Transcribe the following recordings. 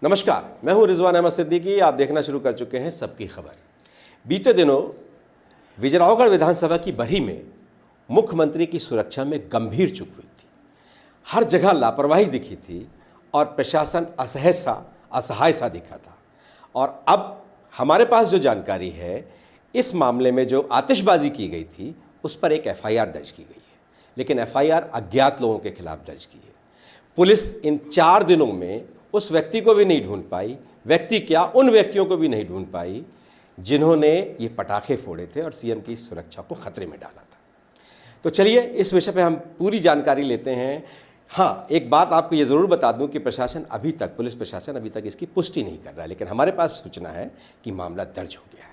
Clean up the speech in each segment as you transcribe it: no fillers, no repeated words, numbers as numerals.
नमस्कार, मैं हूं रिजवान अहमद सिद्दीकी। आप देखना शुरू कर चुके हैं सबकी खबर। बीते दिनों विजयरावगढ़ विधानसभा की बरही में मुख्यमंत्री की सुरक्षा में गंभीर चूक हुई थी। हर जगह लापरवाही दिखी थी और प्रशासन असहाय सा दिखा था। और अब हमारे पास जो जानकारी है, इस मामले में जो आतिशबाजी की गई थी उस पर एक एफआईआर दर्ज की गई है, लेकिन एफआईआर अज्ञात लोगों के खिलाफ दर्ज की है। पुलिस इन 4 दिनों में उस व्यक्ति को भी नहीं ढूंढ पाई, व्यक्ति क्या उन व्यक्तियों को भी नहीं ढूंढ पाई जिन्होंने ये पटाखे फोड़े थे और सीएम की सुरक्षा को खतरे में डाला था। तो चलिए इस विषय पे हम पूरी जानकारी लेते हैं। हाँ, एक बात आपको ये ज़रूर बता दूं कि पुलिस प्रशासन अभी तक इसकी पुष्टि नहीं कर रहा है, लेकिन हमारे पास सूचना है कि मामला दर्ज हो गया है।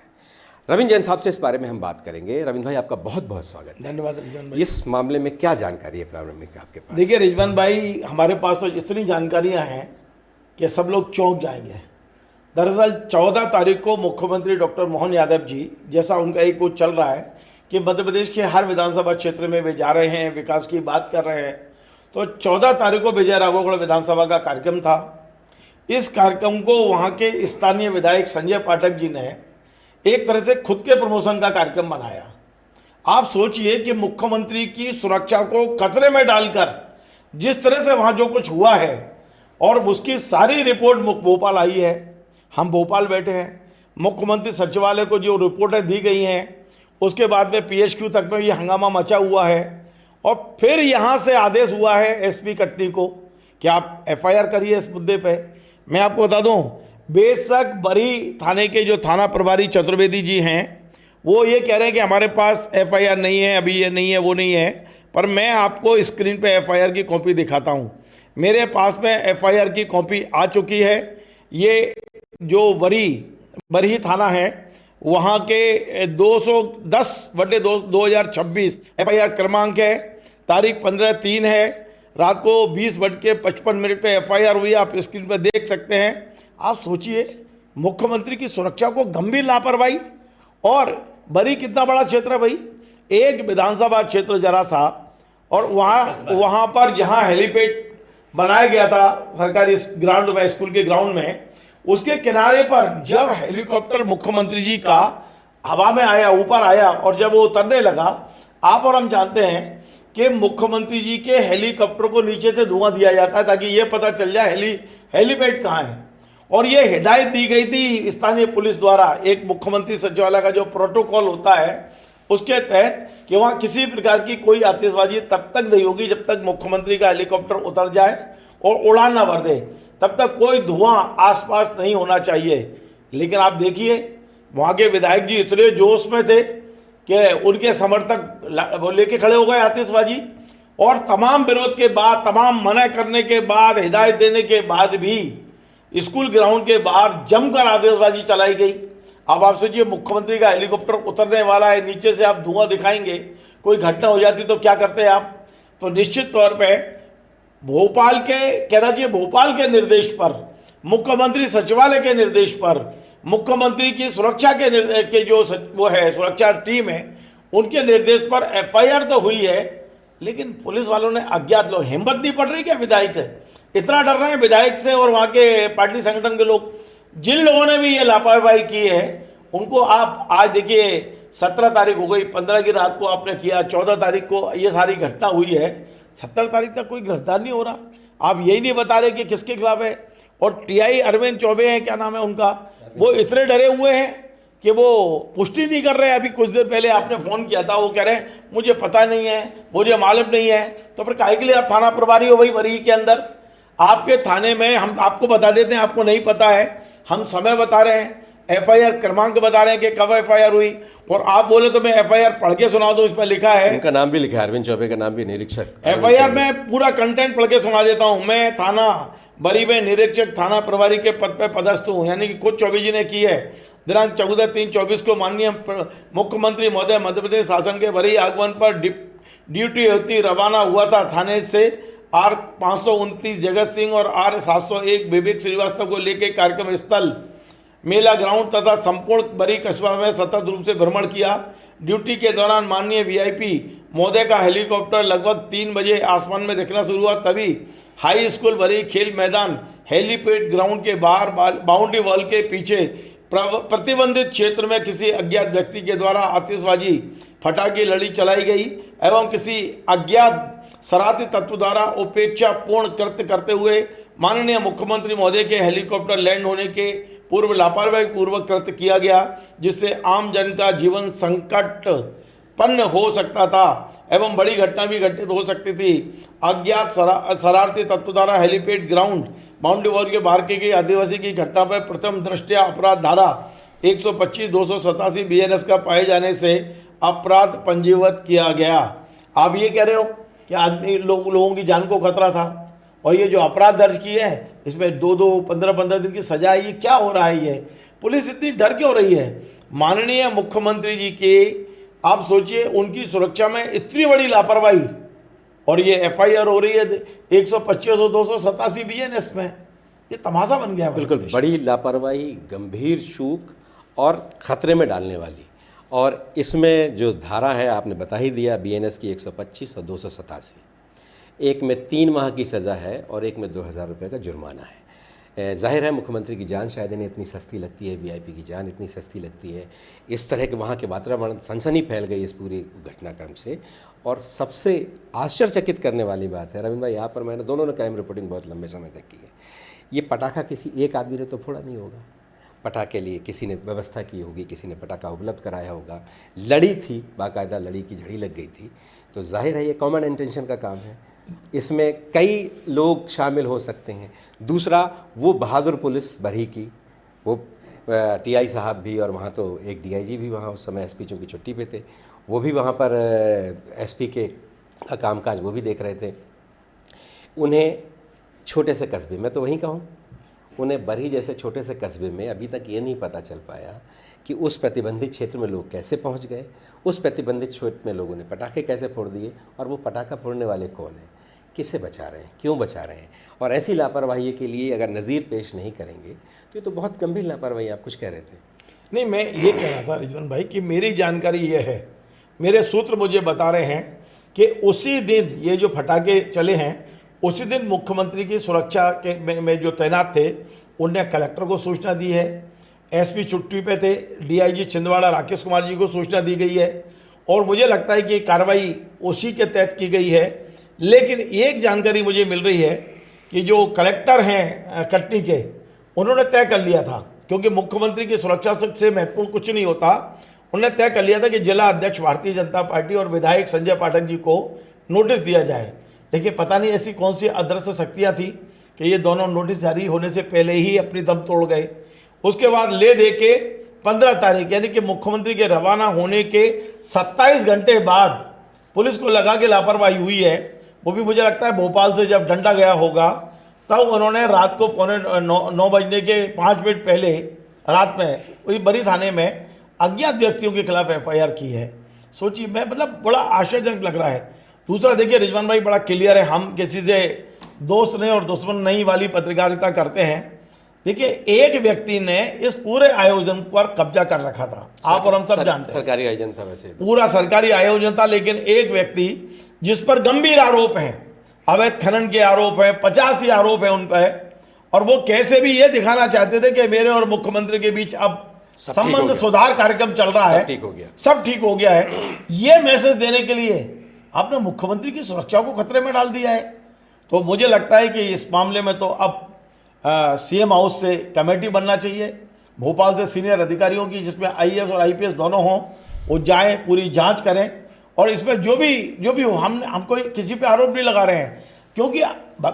रविंद्र जैन साहब से इस बारे में हम बात करेंगे। रविंद्र भाई, आपका बहुत बहुत स्वागत है। धन्यवाद रिजवान भाई। इस मामले में क्या जानकारी है प्रारंभिक आपके पास? देखिए रिजवान भाई, हमारे पास तो इतनी जानकारियां हैं कि सब लोग चौंक जाएंगे। दरअसल 14 तारीख को मुख्यमंत्री डॉक्टर मोहन यादव जी, जैसा उनका एक वो चल रहा है कि मध्य प्रदेश के हर विधानसभा क्षेत्र में वे जा रहे हैं, विकास की बात कर रहे हैं, तो 14 तारीख को विजयरावगढ़ विधानसभा का कार्यक्रम था। इस कार्यक्रम को वहाँ के स्थानीय विधायक संजय पाठक जी ने एक तरह से खुद के प्रमोशन का कार्यक्रम बनाया। आप सोचिए कि मुख्यमंत्री की सुरक्षा को खतरे में डालकर जिस तरह से वहाँ जो कुछ हुआ है, और उसकी सारी रिपोर्ट भोपाल आई है। हम भोपाल बैठे हैं, मुख्यमंत्री सचिवालय को जो रिपोर्टें दी गई हैं, उसके बाद में पीएचक्यू तक में ये हंगामा मचा हुआ है। और फिर यहाँ से आदेश हुआ है एसपी कटनी को कि आप एफआईआर करिए इस मुद्दे पे। मैं आपको बता दूं, बेशक बरही थाने के जो थाना प्रभारी चतुर्वेदी जी हैं, वो ये कह रहे हैं कि हमारे पास एफआईआर नहीं है, अभी ये नहीं है, वो नहीं है। पर मैं आपको स्क्रीन पे एफआईआर की कॉपी दिखाता हूँ। मेरे पास में एफआईआर की कॉपी आ चुकी है। ये जो बरही थाना है, वहाँ के 210/2026 एफआईआर क्रमांक है। तारीख 15/3 है। रात को 20:55 पे एफआईआर हुई। आप स्क्रीन पर देख सकते हैं। आप सोचिए, मुख्यमंत्री की सुरक्षा को गंभीर लापरवाही। और बरही कितना बड़ा क्षेत्र है भाई, एक विधानसभा क्षेत्र जरा सा, और वहाँ पर जहाँ हेलीपैड बनाया गया था सरकारी ग्राउंड में, स्कूल के ग्राउंड में, उसके किनारे पर जब हेलीकॉप्टर मुख्यमंत्री जी का हवा में आया, ऊपर आया, और जब वो उतरने लगा, आप और हम जानते हैं कि मुख्यमंत्री जी के हेलीकॉप्टर को नीचे से धुआं दिया जाता है ताकि ये पता चल जाए हेलीपैड कहाँ है। और ये हिदायत दी गई थी स्थानीय पुलिस द्वारा, एक मुख्यमंत्री सचिवालय का जो प्रोटोकॉल होता है उसके तहत, कि वहाँ किसी प्रकार की कोई आतिशबाजी तब तक नहीं होगी जब तक मुख्यमंत्री का हेलीकॉप्टर उतर जाए और उड़ान ना भर दे, तब तक कोई धुआं आसपास नहीं होना चाहिए। लेकिन आप देखिए, वहाँ के विधायक जी इतने जोश में थे कि उनके समर्थक वो लेके खड़े हो गए आतिशबाजी। और तमाम विरोध के बाद, तमाम मना करने के बाद, हिदायत देने के बाद भी स्कूल ग्राउंड के बाहर जमकर आतिशबाजी चलाई गई। अब आप सोचिए, मुख्यमंत्री का हेलीकॉप्टर उतरने वाला है, नीचे से आप धुआं दिखाएंगे, कोई घटना हो जाती तो क्या करते हैं आप? तो निश्चित तौर पे भोपाल के निर्देश पर, मुख्यमंत्री सचिवालय के निर्देश पर, मुख्यमंत्री की सुरक्षा के जो वो है सुरक्षा टीम है, उनके निर्देश पर एफआईआर तो हुई है। लेकिन पुलिस वालों ने, अज्ञात लोग, हिम्मत नहीं पड़ रही क्या विधायक से? इतना डर रहे हैं विधायक से और वहाँ के पार्टी संगठन के लोग। जिन लोगों ने भी ये लापरवाही की है, उनको आप आज देखिए, 17 तारीख हो गई, 15 की रात को आपने किया, 14 तारीख को ये सारी घटना हुई है, 17 तारीख तक कोई गिरफ्तार नहीं हो रहा। आप यही नहीं बता रहे कि किसके खिलाफ है। और टीआई अरविंद चौबे हैं, क्या नाम है उनका, वो इतने डरे हुए हैं कि वो पुष्टि नहीं कर रहे हैं। अभी कुछ देर पहले आपने फ़ोन किया था, वो कह रहे हैं मुझे पता नहीं है, मुझे मालूम नहीं है। तो फिर काहे के लिए आप थाना प्रभारी हो भाई बरही के अंदर? आपके थाने में हम आपको बता देते हैं, आपको नहीं पता है, हम समय बता रहे हैं, एफआईआर क्रमांक बता रहे हैं कि कब एफआईआर हुई। और आप बोले तो मैं एफआईआर पढ़ के सुना दूं, इसमें लिखा है, उनका नाम भी लिखा है, अरविंद चौबे का नाम भी, निरीक्षक। एफआईआर में पूरा कंटेंट पढ़ के सुना देता हूं। मैं थाना बरही में निरीक्षक थाना प्रभारी के पद पर पदस्थ हूँ, यानी कि खुद चौबे जी ने की है। दिनांक 14/3/24 को माननीय मुख्यमंत्री महोदय मध्य प्रदेश शासन के बरही आगमन पर ड्यूटी होती रवाना हुआ था। थाने से R 529 जगत सिंह और R 701 विवेक श्रीवास्तव को लेकर कार्यक्रम स्थल, मेला ग्राउंड तथा संपूर्ण बरही कस्बा में सतत रूप से भ्रमण किया। ड्यूटी के दौरान माननीय वीआईपी महोदय का हेलीकॉप्टर लगभग 3 बजे आसमान में दिखना शुरू हुआ। तभी हाई स्कूल बरी खेल मैदान हेलीपैड ग्राउंड के बाहर बाउंड्री वॉल के पीछे प्रतिबंधित क्षेत्र में किसी अज्ञात व्यक्ति के द्वारा आतिशबाजी फटाके लड़ी चलाई गई एवं किसी अज्ञात शरारती तत्व द्वारा उपेक्षापूर्ण कृत्य करते हुए माननीय मुख्यमंत्री महोदय के हेलीकॉप्टर लैंड होने के पूर्व लापरवाही पूर्वक कृत्य किया गया, जिससे आम जन का जीवन संकटपन्न हो सकता था एवं बड़ी घटना भी घटित हो सकती थी। अज्ञात शरारती तत्व द्वारा हेलीपैड ग्राउंड बाउंड्री वॉल के बाहर की गई आदिवासी की घटना पर प्रथम दृष्टया अपराध धारा 125-287 BNS का पाए जाने से अपराध पंजीबद्ध किया गया। आप ये कह रहे हो कि आदमी लोगों की जान को खतरा था, और ये जो अपराध दर्ज किए हैं इसमें 2-2, 15-15 दिन की सजा है। ये क्या हो रहा है? ये पुलिस इतनी डर क्यों रही है? माननीय मुख्यमंत्री जी के आप सोचिए, उनकी सुरक्षा में इतनी बड़ी लापरवाही, और ये FIR हो रही है 125 और 287 BNS में। ये तमाशा बन गया। बिल्कुल बड़ी लापरवाही, गंभीर चूक और ख़तरे में डालने वाली। और इसमें जो धारा है आपने बता ही दिया, BNS की 125 और 287, एक में 3 माह की सज़ा है और एक में 2000 रुपये का जुर्माना है। जाहिर है मुख्यमंत्री की जान शायद इन्हें इतनी सस्ती लगती है, VIP की जान इतनी सस्ती लगती है। इस तरह के वहाँ के वातावरण, सनसनी फैल गई इस पूरी घटनाक्रम से। और सबसे आश्चर्यचकित करने वाली बात है रविंद्र भाई, यहाँ पर मैंने दोनों ने क्राइम रिपोर्टिंग बहुत लंबे समय तक की है, ये पटाखा किसी एक आदमी ने तो फोड़ा नहीं होगा। पटाखे लिए किसी ने व्यवस्था की होगी, किसी ने पटाखा उपलब्ध कराया होगा, लड़ी थी, बाकायदा लड़ी की झड़ी लग गई थी। तो जाहिर है ये कॉमन इंटेंशन का काम है, इसमें कई लोग शामिल हो सकते हैं। दूसरा, वो बहादुर पुलिस बरही की, वो TI साहब भी, और वहाँ तो एक DIG भी वहाँ उस समय SP चूँकि छुट्टी पे थे, वो भी वहाँ पर SP के कामकाज वो भी देख रहे थे। उन्हें छोटे से कस्बे, मैं तो वहीं कहूँ, उन्हें बरही जैसे छोटे से कस्बे में अभी तक ये नहीं पता चल पाया कि उस प्रतिबंधित क्षेत्र में लोग कैसे पहुंच गए, उस प्रतिबंधित क्षेत्र में लोगों ने पटाखे कैसे फोड़ दिए, और वो पटाखा फोड़ने वाले कौन हैं, किसे बचा रहे हैं, क्यों बचा रहे हैं। और ऐसी लापरवाही के लिए अगर नज़ीर पेश नहीं करेंगे तो ये तो बहुत गंभीर लापरवाही। आप कुछ कह रहे थे? नहीं, मैं ये कह रहा था रिजवान भाई कि मेरी जानकारी ये है, मेरे सूत्र मुझे बता रहे हैं कि उसी दिन ये जो फटाके चले हैं, उसी दिन मुख्यमंत्री की सुरक्षा के में जो तैनात थे उनने कलेक्टर को सूचना दी है, SP छुट्टी पे थे, DIG छिंदवाड़ा राकेश कुमार जी को सूचना दी गई है, और मुझे लगता है कि कार्रवाई उसी के तहत की गई है। लेकिन एक जानकारी मुझे मिल रही है कि जो कलेक्टर हैं कटनी के, उन्होंने तय कर लिया था, क्योंकि मुख्यमंत्री की सुरक्षा से महत्वपूर्ण कुछ नहीं होता, उन्होंने तय कर लिया था कि जिला अध्यक्ष भारतीय जनता पार्टी और विधायक संजय पाठक जी को नोटिस दिया जाए। देखिए, पता नहीं ऐसी कौन सी अदृश्य शक्तियाँ थी कि ये दोनों नोटिस जारी होने से पहले ही अपनी दम तोड़ गए। उसके बाद ले दे के 15 तारीख यानी कि मुख्यमंत्री के रवाना होने के 27 घंटे बाद पुलिस को लगा के लापरवाही हुई है। वो भी मुझे लगता है भोपाल से जब डंडा गया होगा तब उन्होंने रात को 9 बजने के 5 मिनट पहले रात में वही बरी थाने में अज्ञात व्यक्तियों के खिलाफ FIR की है। सोचिए, मैं मतलब बड़ा आश्चर्यजनक लग रहा है। दूसरा देखिए रिजवान भाई, बड़ा क्लियर है, हम किसी से दोस्त नहीं और दुश्मन नहीं वाली पत्रकारिता करते हैं। देखिए, एक व्यक्ति ने इस पूरे आयोजन पर कब्जा कर रखा था, आप और हम सब जानते हैं। सरकारी आयोजन था, वैसे पूरा सरकारी आयोजन था, लेकिन एक व्यक्ति जिस पर गंभीर आरोप हैं, अवैध खनन के आरोप है, 85 आरोप है उन पर, और वो कैसे भी ये दिखाना चाहते थे कि मेरे और मुख्यमंत्री के बीच अब संबंध सुधार कार्यक्रम चल रहा है, सब ठीक हो गया है। ये मैसेज देने के लिए आपने मुख्यमंत्री की सुरक्षा को खतरे में डाल दिया है। तो मुझे लगता है कि इस मामले में तो अब CM हाउस से कमेटी बनना चाहिए, भोपाल से सीनियर अधिकारियों की, जिसमें IAS और IPS दोनों हों, वो जाएं, पूरी जांच करें, और इसमें जो भी हो, हम कोई किसी पे आरोप नहीं लगा रहे हैं, क्योंकि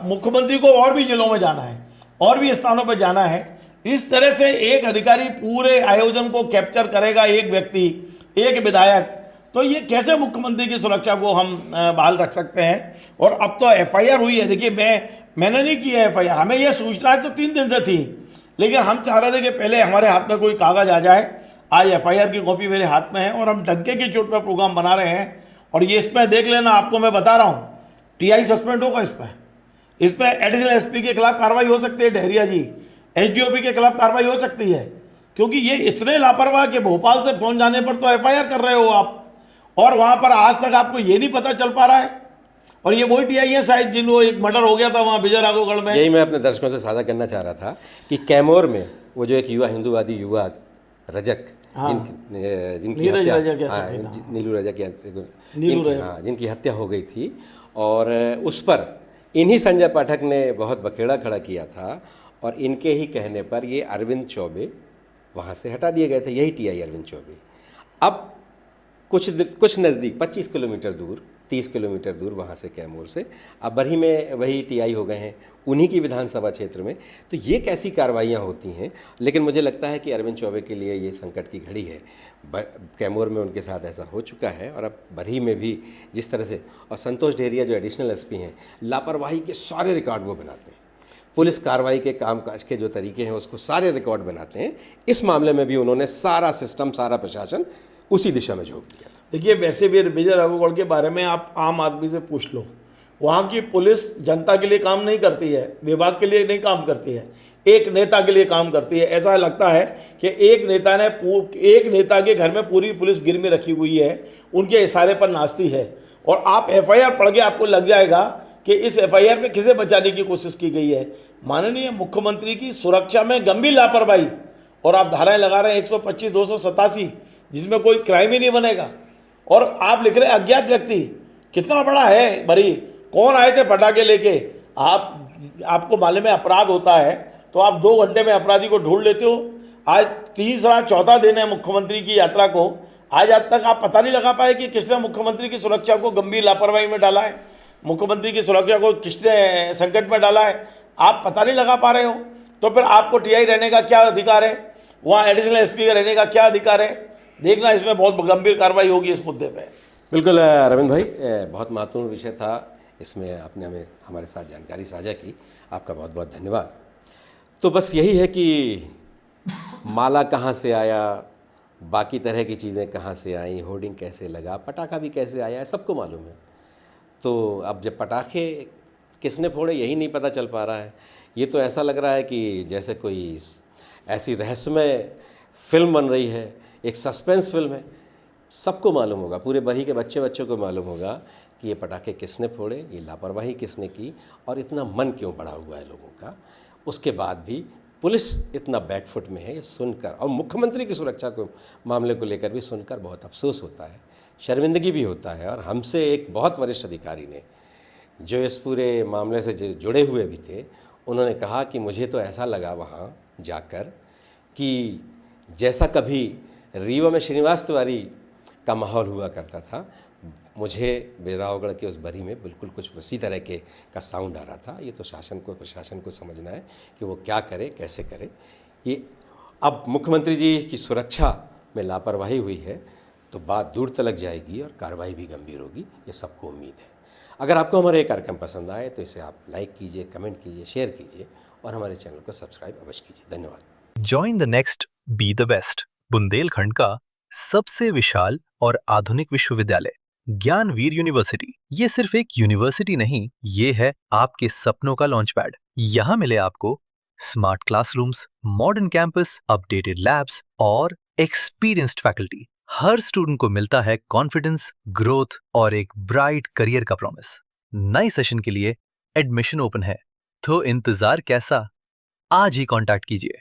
मुख्यमंत्री को और भी जिलों में जाना है, और भी स्थानों पर जाना है। इस तरह से एक अधिकारी पूरे आयोजन को कैप्चर करेगा, एक व्यक्ति, एक विधायक, तो ये कैसे मुख्यमंत्री की सुरक्षा को हम बहाल रख सकते हैं। और अब तो FIR हुई है। देखिए, मैंने नहीं की है FIR, हमें यह सूचना तो 3 दिन से थी, लेकिन हम चाह रहे थे कि पहले हमारे हाथ में कोई कागज आ जाए। आज FIR की कॉपी मेरे हाथ में है और हम डंके की चोट पर प्रोग्राम बना रहे हैं। और ये इसमें देख लेना, आपको मैं बता रहा हूँ, TI सस्पेंड होगा इसमें एडिशनल SP के खिलाफ कार्रवाई हो सकती है, डहरिया जी, SDOP के खिलाफ कार्रवाई हो सकती है, क्योंकि ये इतने लापरवाह कि भोपाल से फोन जाने पर तो FIR कर रहे हो आप, और वहां पर आज तक आपको ये नहीं पता चल पा रहा है। और ये वही टीआई है शायद जिनको एक मर्डर हो गया था वहां विजय राघवगढ़ में। यही मैं अपने दर्शकों से साझा करना चाह रहा था कि कैमूर में वो जो एक युवा हिंदूवादी युवा रजक जिनकी नीरज हत्या, रजक कह सकते हैं। नीलू रजक नीलू रजक। हाँ, जिनकी हत्या हो गई थी, और उस पर इन्हीं संजय पाठक ने बहुत बखेड़ा खड़ा किया था, और इनके ही कहने पर ये अरविंद चौबे वहाँ से हटा दिए गए थे, यही टीआई अरविंद चौबे। अब कुछ नज़दीक 25 किलोमीटर दूर, 30 किलोमीटर दूर वहाँ से, कैमूर से, अब बरही में वही टीआई हो गए हैं, उन्हीं की विधानसभा क्षेत्र में। तो ये कैसी कार्रवाइयाँ होती हैं। लेकिन मुझे लगता है कि अरविंद चौबे के लिए ये संकट की घड़ी है। कैमूर में उनके साथ ऐसा हो चुका है, और अब बरही में भी जिस तरह से, और संतोष ढेरिया जो एडिशनल एसपी हैं, लापरवाही के सारे रिकॉर्ड वो बनाते हैं, पुलिस कार्रवाई के कामकाज के जो तरीके हैं उसको सारे रिकॉर्ड बनाते हैं। इस मामले में भी उन्होंने सारा सिस्टम, सारा प्रशासन उसी दिशा में झोंक दिया था। देखिए, वैसे भी विजय राघवगढ़ के बारे में आप आम आदमी से पूछ लो, वहाँ की पुलिस जनता के लिए काम नहीं करती है, विभाग के लिए नहीं काम करती है, एक नेता के लिए काम करती है। ऐसा लगता है कि एक नेता के घर में पूरी पुलिस गिरवी रखी हुई है, उनके इशारे पर नाचती है। और आप एफआईआर पढ़ के आपको लग जाएगा कि इस एफआईआर में किसे बचाने की कोशिश की गई है। माननीय मुख्यमंत्री की सुरक्षा में गंभीर लापरवाही, और आप धाराएं लगा रहे हैं 125, 287, जिसमें कोई क्राइम ही नहीं बनेगा। और आप लिख रहे हैं अज्ञात व्यक्ति, कितना बड़ा है भरी, कौन आए थे पटाखे लेके। आपको मालूम है अपराध होता है तो आप 2 घंटे में अपराधी को ढूंढ लेते हो। आज तीसरा चौथा दिन है मुख्यमंत्री की यात्रा को, आज तक आप पता नहीं लगा पाए कि किसने मुख्यमंत्री की सुरक्षा को गंभीर लापरवाही में डाला है, मुख्यमंत्री की सुरक्षा को किसने संकट में डाला है, आप पता नहीं लगा पा रहे हो। तो फिर आपको टीआई रहने का क्या अधिकार है, वहाँ एडिशनल एसपी का रहने का क्या अधिकार है। देखना, इसमें बहुत गंभीर कार्रवाई होगी इस मुद्दे पे। बिल्कुल रविंद्र भाई, बहुत महत्वपूर्ण विषय था, इसमें आपने हमारे साथ जानकारी साझा की, आपका बहुत बहुत धन्यवाद। तो बस यही है कि माला कहाँ से आया, बाकी तरह की चीज़ें कहाँ से आई, होर्डिंग कैसे लगा, पटाखा भी कैसे आया है, सबको मालूम है। तो अब जब पटाखे किसने फोड़े यही नहीं पता चल पा रहा है। ये तो ऐसा लग रहा है कि जैसे कोई ऐसी रहस्यमय फिल्म बन रही है, एक सस्पेंस फिल्म है। सबको मालूम होगा, पूरे बरही के बच्चों को मालूम होगा कि ये पटाखे किसने फोड़े, ये लापरवाही किसने की, और इतना मन क्यों बढ़ा हुआ है लोगों का। उसके बाद भी पुलिस इतना बैकफुट में है, ये सुनकर, और मुख्यमंत्री की सुरक्षा को मामले को लेकर भी सुनकर बहुत अफसोस होता है, शर्मिंदगी भी होता है। और हमसे एक बहुत वरिष्ठ अधिकारी ने, जो इस पूरे मामले से जुड़े हुए भी थे, उन्होंने कहा कि मुझे तो ऐसा लगा वहाँ जाकर कि जैसा कभी रीवा में श्रीनिवास तिवारी का माहौल हुआ करता था, मुझे बिजरावगढ़ के उस बरी में बिल्कुल कुछ उसी तरह का साउंड आ रहा था। ये तो शासन को, प्रशासन को समझना है कि वो क्या करे, कैसे करे। ये अब मुख्यमंत्री जी की सुरक्षा में लापरवाही हुई है तो बात दूर तलक जाएगी और कार्रवाई भी गंभीर होगी, ये सबको उम्मीद है। अगर आपको हमारा ये कार्यक्रम पसंद आए तो इसे आप लाइक कीजिए, कमेंट कीजिए, शेयर कीजिए, और हमारे चैनल को सब्सक्राइब अवश्य कीजिए। धन्यवाद। Join the next be the best, Bundelkhand का सबसे विशाल और आधुनिक विश्वविद्यालय ज्ञानवीर यूनिवर्सिटी। ये सिर्फ एक यूनिवर्सिटी नहीं, ये है आपके सपनों का लॉन्च पैड। यहाँ मिले आपको smart classrooms, modern campus, updated labs और एक्सपीरियंस्ड फैकल्टी। हर स्टूडेंट को मिलता है कॉन्फिडेंस, ग्रोथ और एक ब्राइट करियर का प्रॉमिस। नए सेशन के लिए एडमिशन ओपन है, तो इंतजार कैसा, आज ही कांटेक्ट कीजिए।